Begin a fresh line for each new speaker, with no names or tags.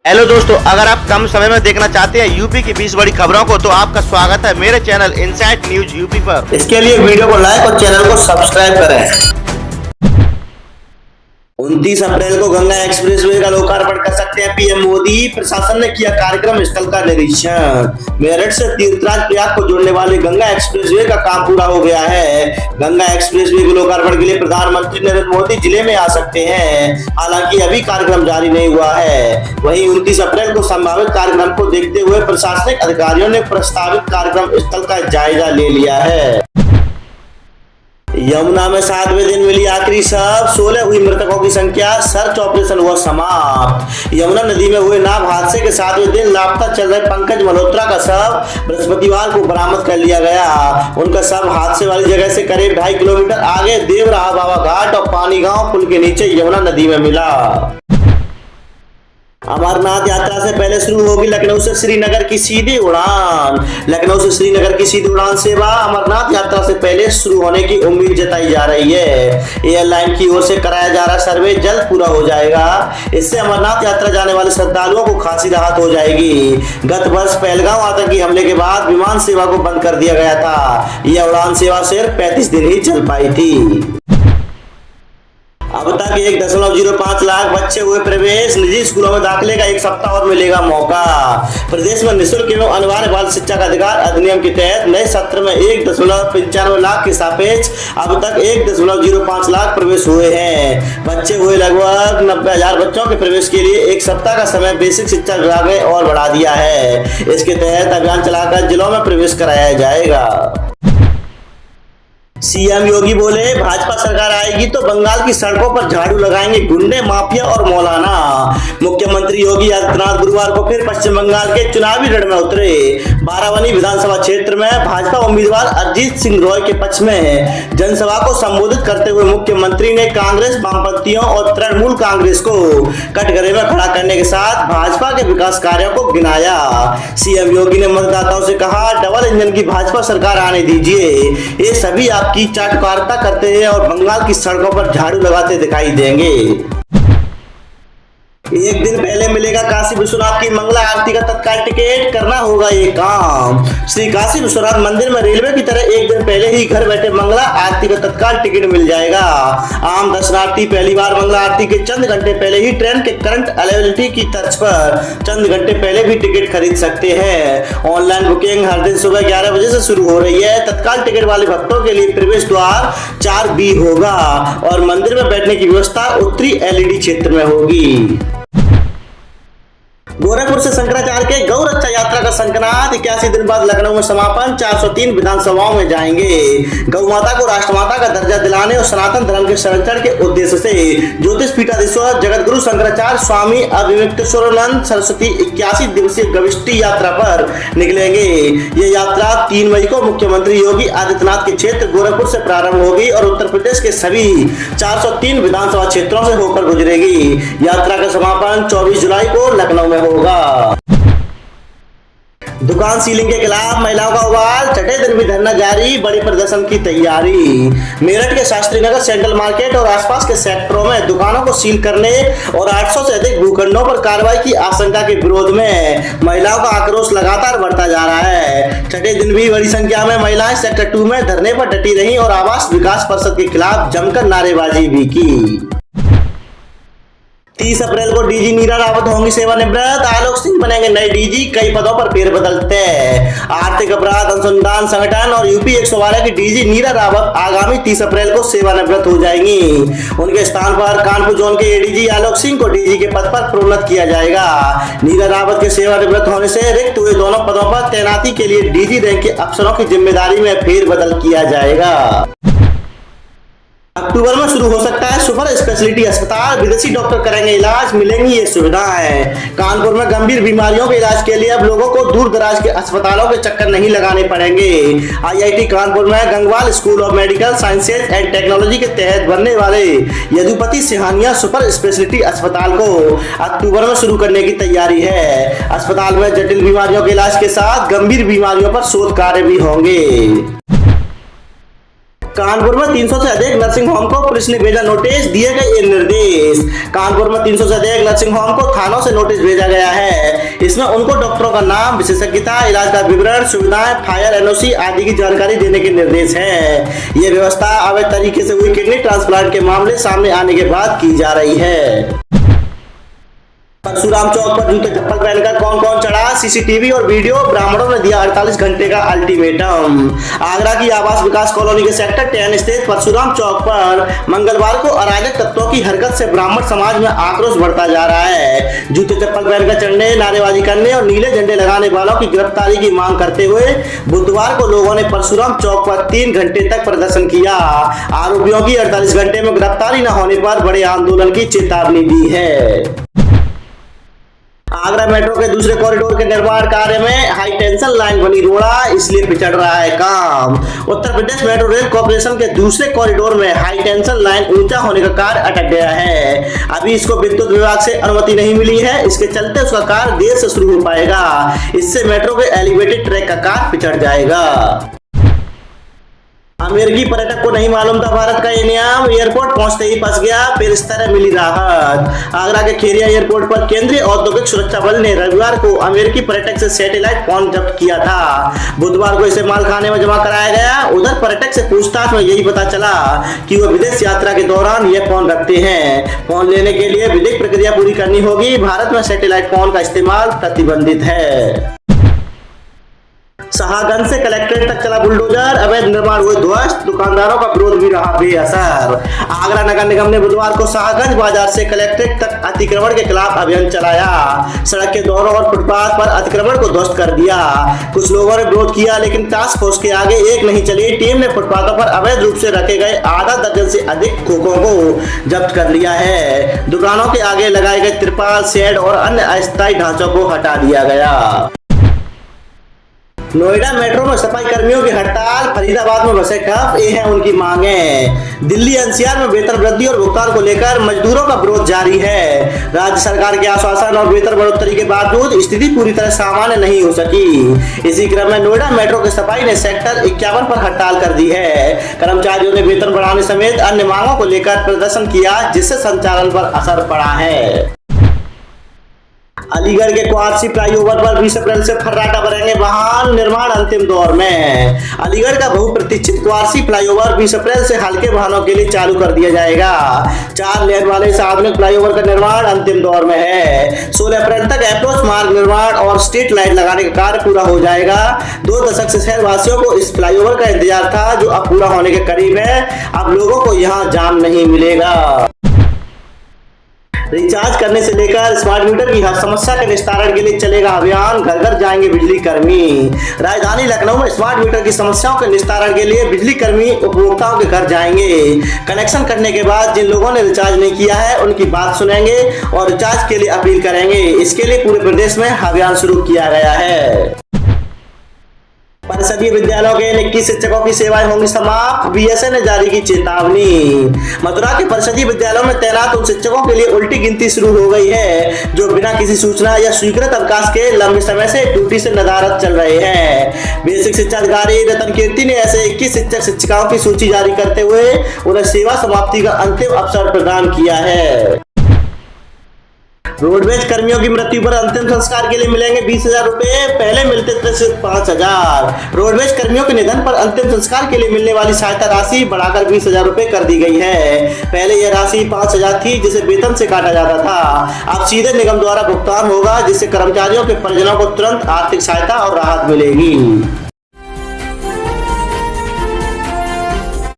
Hello दोस्तों, अगर आप कम समय में देखना चाहते हैं यूपी की 20 बड़ी खबरों को तो आपका स्वागत है मेरे चैनल इनसाइट न्यूज यूपी पर।
इसके लिए वीडियो को लाइक और चैनल को सब्सक्राइब करें। 29 अप्रैल को गंगा एक्सप्रेसवे का लोकार्पण कर सकते हैं पीएम मोदी। प्रशासन ने किया कार्यक्रम स्थल का निरीक्षण। मेरठ से तीर्थराज प्रयाग को जोड़ने वाले गंगा एक्सप्रेसवे का काम पूरा हो गया है। गंगा एक्सप्रेसवे के लोकार्पण के लिए प्रधानमंत्री नरेंद्र मोदी जिले में आ सकते हैं। हालांकि अभी कार्यक्रम जारी नहीं हुआ है। वहीं 29 अप्रैल को संभावित कार्यक्रम को देखते हुए प्रशासनिक अधिकारियों ने प्रस्तावित कार्यक्रम स्थल का जायजा ले लिया है। यमुना में 7वें दिन मिली आखिरी शव, 16 हुई मृतकों की संख्या। सर्च ऑपरेशन हुआ समाप्त। यमुना नदी में हुए नाव हादसे के 7वें दिन लापता चल रहे पंकज मल्होत्रा का शव बृहस्पतिवार को बरामद कर लिया गया। उनका शव हादसे वाली जगह से करीब 2.5 किलोमीटर आगे देवराहा बाबा घाट और पानी गांव पुल के नीचे यमुना नदी में मिला। अमरनाथ यात्रा से पहले शुरू होगी लखनऊ से श्रीनगर की सीधी उड़ान। लखनऊ से श्रीनगर की सीधी उड़ान सेवा अमरनाथ यात्रा से पहले शुरू होने की उम्मीद जताई जा रही है। एयरलाइन की ओर से कराया जा रहा सर्वे जल्द पूरा हो जाएगा। इससे अमरनाथ यात्रा जाने वाले श्रद्धालुओं को खासी राहत हो जाएगी। गत वर्ष पहलगाम आतंकी हमले के बाद विमान सेवा को बंद कर दिया गया था। यह उड़ान सेवा सिर्फ 35 दिन ही चल पाई थी। अब तक 1.05 लाख बच्चे हुए प्रवेश। निजी स्कूलों में दाखिले का एक सप्ताह और मिलेगा मौका। प्रदेश में निःशुल्क एवं अनिवार्य बाल शिक्षा का अधिकार अधिनियम के तहत नए सत्र में 1.95 लाख के सापेक्ष अब तक 1.05 लाख प्रवेश हुए हैं। बच्चे हुए लगभग 90,000 बच्चों के प्रवेश के लिए एक सप्ताह का समय बेसिक शिक्षा विभाग ने और बढ़ा दिया है। इसके तहत अभियान चलाकर जिलों में प्रवेश कराया जाएगा। सीएम योगी बोले भाजपा सरकार आएगी तो बंगाल की सड़कों पर झाड़ू लगाएंगे गुंडे, माफिया और मौलाना। मुख्यमंत्री योगी आदित्यनाथ गुरुवार को फिर पश्चिम बंगाल के चुनावी रण में उतरे। बारावनी विधानसभा क्षेत्र में भाजपा उम्मीदवार अरिजीत सिंह रॉय के पक्ष में जनसभा को संबोधित करते हुए मुख्यमंत्री ने कांग्रेस, वामपंथियों और तृणमूल कांग्रेस को कटघरे में खड़ा करने के साथ भाजपा के विकास कार्यों को गिनाया। सीएम योगी ने मतदाताओं से कहा, डबल इंजन की भाजपा सरकार आने दीजिए। ये सभी की चाटुकारिता करते हैं और बंगाल की सड़कों पर झाड़ू लगाते दिखाई देंगे। एक दिन पहले मिलेगा काशी विश्वनाथ की मंगला आरती का तत्काल टिकट। करना होगा ये काम। श्री काशी विश्वनाथ मंदिर में रेलवे की तरह एक दिन पहले ही घर बैठे मंगला आरती का तत्काल टिकट मिल जाएगा। आम दर्शनार्थी पहली बार मंगला आरती के चंद घंटे पहले ही ट्रेन के करंट अवेलेबिलिटी की तर्ज पर चंद घंटे पहले भी टिकट खरीद सकते हैं। ऑनलाइन बुकिंग हर दिन सुबह 11 बजे से शुरू हो रही है। तत्काल टिकट वाले भक्तों के लिए प्रवेश द्वार 4B होगा और मंदिर में बैठने की व्यवस्था उत्तरी LED क्षेत्र में होगी। गोरखपुर से शंकराचार्य के गौ रक्षा यात्रा का शंखनाद 81 दिन बाद लखनऊ में समापन। 403 विधानसभाओं में जाएंगे। गौ माता को राष्ट्रमाता का दर्जा दिलाने और सनातन धर्म के संरक्षण के उद्देश्य से ज्योतिष पीठाधीश्वर जगत गुरु शंकराचार्य स्वामी अभिमिक्तेश्वरानंद सरस्वती 81 दिवसीय गविष्टि यात्रा पर निकलेंगे। ये यात्रा 3 मई को मुख्यमंत्री योगी आदित्यनाथ के क्षेत्र गोरखपुर से प्रारंभ होगी और उत्तर प्रदेश के सभी 403 विधानसभा क्षेत्रों से होकर गुजरेगी। यात्रा का समापन 24 जुलाई को लखनऊ में होगा। दुकान सीलिंग के खिलाफ महिलाओं का उबाल। छठे दिन भी धरना जारी, बड़ी प्रदर्शन की तैयारी। मेरठ के शास्त्री नगर सेंट्रल मार्केट और आसपास के सेक्टरों में दुकानों को सील करने और 800 से अधिक भूखंडों पर कार्रवाई की आशंका के विरोध में महिलाओं का आक्रोश लगातार बढ़ता जा रहा है। छठे दिन भी बड़ी संख्या में महिलाएं सेक्टर 2 में धरने पर डटी रही और आवास विकास परिषद के खिलाफ जमकर नारेबाजी भी की। 30 अप्रैल को डीजी नीरा रावत होंगी सेवानिवृत्त। आलोक सिंह बनेंगे नए डीजी। कई पदों पर फेरबदल तय। आर्थिक अपराध अनुसंधान संगठन और यूपी 112 की डीजी नीरा रावत आगामी 30 अप्रैल को सेवानिवृत्त हो जाएंगी। उनके स्थान पर कानपुर जोन के एडीजी आलोक सिंह को डीजी के पद पर प्रोन्नत किया जाएगा। नीरा रावत के सेवानिवृत्त होने से रिक्त हुए दोनों पदों पर तैनाती के लिए डीजी रैंक के अफसरों की जिम्मेदारी में फेरबदल किया जाएगा। अक्टूबर में शुरू हो सकता है सुपर स्पेशलिटी अस्पताल। विदेशी डॉक्टर करेंगे इलाज, मिलेंगी ये सुविधाएं। कानपुर में गंभीर बीमारियों के इलाज के लिए अब लोगों को दूर दराज के अस्पतालों के चक्कर नहीं लगाने पड़ेंगे। IIT कानपुर में Gangwal school of medical sciences and technology के तहत बनने वाले यदुपति सिहानिया सुपर स्पेशलिटी अस्पताल को अक्टूबर में शुरू करने की तैयारी है। अस्पताल में जटिल बीमारियों के इलाज के साथ गंभीर बीमारियों पर शोध कार्य भी होंगे। कानपुर में 300 से अधिक नर्सिंग होम को पुलिस ने भेजा नोटिस, दिए गए ये निर्देश। कानपुर में 300 से अधिक नर्सिंग होम को थानों से नोटिस भेजा गया है। इसमें उनको डॉक्टरों का नाम, विशेषज्ञता, इलाज का विवरण, सुविधाएं, फायर एनओसी आदि की जानकारी देने के निर्देश हैं। ये व्यवस्था अवैध तरीके से हुई किडनी ट्रांसप्लांट के मामले सामने आने के बाद की जा रही है। परशुराम चौक पर जूते चप्पल पहनकर कौन कौन चढ़ा, सीसीटीवी और वीडियो, ब्राह्मणों ने दिया 48 घंटे का अल्टीमेटम। आगरा की आवास विकास कॉलोनी के सेक्टर 10 स्थित परशुराम चौक पर मंगलवार को अराजक तत्वों की हरकत से ब्राह्मण समाज में आक्रोश बढ़ता जा रहा है। जूते चप्पल पहनकर चढ़ने, नारेबाजी करने और नीले झंडे लगाने वालों की गिरफ्तारी की मांग करते हुए बुधवार को लोगों ने परशुराम चौक पर 3 घंटे तक प्रदर्शन किया। आरोपियों की 48 घंटे में गिरफ्तारी न होने पर बड़े आंदोलन की चेतावनी दी है। आगरा मेट्रो के दूसरे कॉरिडोर के निर्माण कार्य में हाई टेंशन लाइन बनी रोड़ा, इसलिए पिछड़ रहा है काम। Uttar Pradesh metro rail corporation के दूसरे कॉरिडोर में हाई टेंशन लाइन ऊंचा होने का कार्य अटक गया है। अभी इसको विद्युत विभाग से अनुमति नहीं मिली है, इसके चलते उसका कार्य देर से शुरू हो पाएगा। इससे मेट्रो के एलिवेटेड ट्रैक का कार्य पिछड़ जाएगा। अमेरिकी पर्यटक को नहीं मालूम था भारत का ये नियम, एयरपोर्ट पहुंचते ही फंस गया, फिर इस तरह मिली राहत। आगरा के खेरिया एयरपोर्ट पर केंद्रीय औद्योगिक सुरक्षा बल ने रविवार को अमेरिकी पर्यटक से सैटेलाइट फोन जब्त किया था। बुधवार को इसे मालखाने में जमा कराया गया। उधर पर्यटक से पूछताछ में यही पता चला कि वो विदेश यात्रा के दौरान ये फोन रखते हैं। फोन लेने के लिए विधिक प्रक्रिया पूरी करनी होगी। भारत में सैटेलाइट फोन का इस्तेमाल प्रतिबंधित है। शाहगंज से कलेक्ट्रेट तक चला बुलडोजर, अवैध निर्माण हुए ध्वस्त, दुकानदारों का विरोध भी रहा बेअसर। आगरा नगर निगम ने बुधवार को शाहगंज बाजार से कलेक्ट्रेट तक अतिक्रमण के खिलाफ अभियान चलाया। सड़क के दोनों और फुटपाथ पर अतिक्रमण को ध्वस्त कर दिया। कुछ लोगों ने विरोध किया, लेकिन टास्क फोर्स के आगे एक नहीं चली। टीम ने फुटपाथों पर अवैध रूप से रखे गए आधा दर्जन से अधिक खोखों को जब्त कर लिया है। दुकानों के आगे लगाए गए तिरपाल, शेड और अन्य अस्थायी ढांचों को हटा दिया गया। नोएडा मेट्रो में सफाई कर्मियों की हड़ताल, फरीदाबाद में बसे ठप, ये हैं उनकी मांगें। दिल्ली एनसीआर में वेतन वृद्धि और भुगतान को लेकर मजदूरों का विरोध जारी है। राज्य सरकार के आश्वासन और वेतन बढ़ोतरी के बावजूद स्थिति पूरी तरह सामान्य नहीं हो सकी। इसी क्रम में नोएडा मेट्रो की सफाई ने सेक्टर 51 पर हड़ताल कर दी है। कर्मचारियों ने वेतन बढ़ाने समेत अन्य मांगों को लेकर प्रदर्शन किया, जिससे संचालन पर असर पड़ा है। अलीगढ़ के क्वारसी फ्लाईओवर पर 20 अप्रैल से फर्राटा भरेंगे वाहन, निर्माण अंतिम दौर में। अलीगढ़ का बहुप्रतीक्षित क्वारसी फ्लाईओवर 20 अप्रैल से हल्के वाहनों के लिए चालू कर दिया जाएगा। 4 लेन वाले इस आधुनिक फ्लाईओवर का निर्माण अंतिम दौर में है। 16 अप्रैल तक अप्रोच मार्ग निर्माण और स्ट्रीट लाइट लगाने का कार्य पूरा हो जाएगा। 2 दशक से शहरवासियों को इस फ्लाईओवर का इंतजार था, जो अब पूरा होने के करीब है। अब लोगों को यहाँ जाम नहीं मिलेगा। रिचार्ज करने से लेकर स्मार्ट मीटर की हर समस्या के निस्तारण के लिए चलेगा अभियान, घर घर जाएंगे बिजली कर्मी। राजधानी लखनऊ में स्मार्ट मीटर की समस्याओं के निस्तारण के लिए बिजली कर्मी उपभोक्ताओं के घर जाएंगे। कनेक्शन करने के बाद जिन लोगों ने रिचार्ज नहीं किया है, उनकी बात सुनेंगे और रिचार्ज के लिए अपील करेंगे। इसके लिए पूरे प्रदेश में अभियान शुरू किया गया है। परिषदीय विद्यालयों के 21 शिक्षकों की सेवाएं होंगी समाप्त, बीएसए ने जारी की चेतावनी। मथुरा के परिषदीय विद्यालयों में तैनात उन शिक्षकों के लिए उल्टी गिनती शुरू हो गई है जो बिना किसी सूचना या स्वीकृत अवकाश के लंबे समय से ड्यूटी से नदारद चल रहे हैं। बेसिक शिक्षा अधिकारी रतन कीर्ति ने ऐसे 21 शिक्षक शिक्षिकाओं की सूची जारी करते हुए उन्हें सेवा समाप्ति का अंतिम अवसर प्रदान किया है। रोडवेज कर्मियों की मृत्यु पर अंतिम संस्कार के लिए मिलेंगे 20,000 रुपए, पहले मिलते थे सिर्फ 5,000। रोडवेज कर्मियों के निधन पर अंतिम संस्कार के लिए मिलने वाली सहायता राशि बढ़ाकर 20,000 रुपए कर दी गई है। पहले यह राशि 5,000 थी, जिसे वेतन से काटा जाता था। अब सीधे निगम द्वारा भुगतान होगा, जिससे कर्मचारियों के परिजनों को तुरंत आर्थिक सहायता और राहत मिलेगी।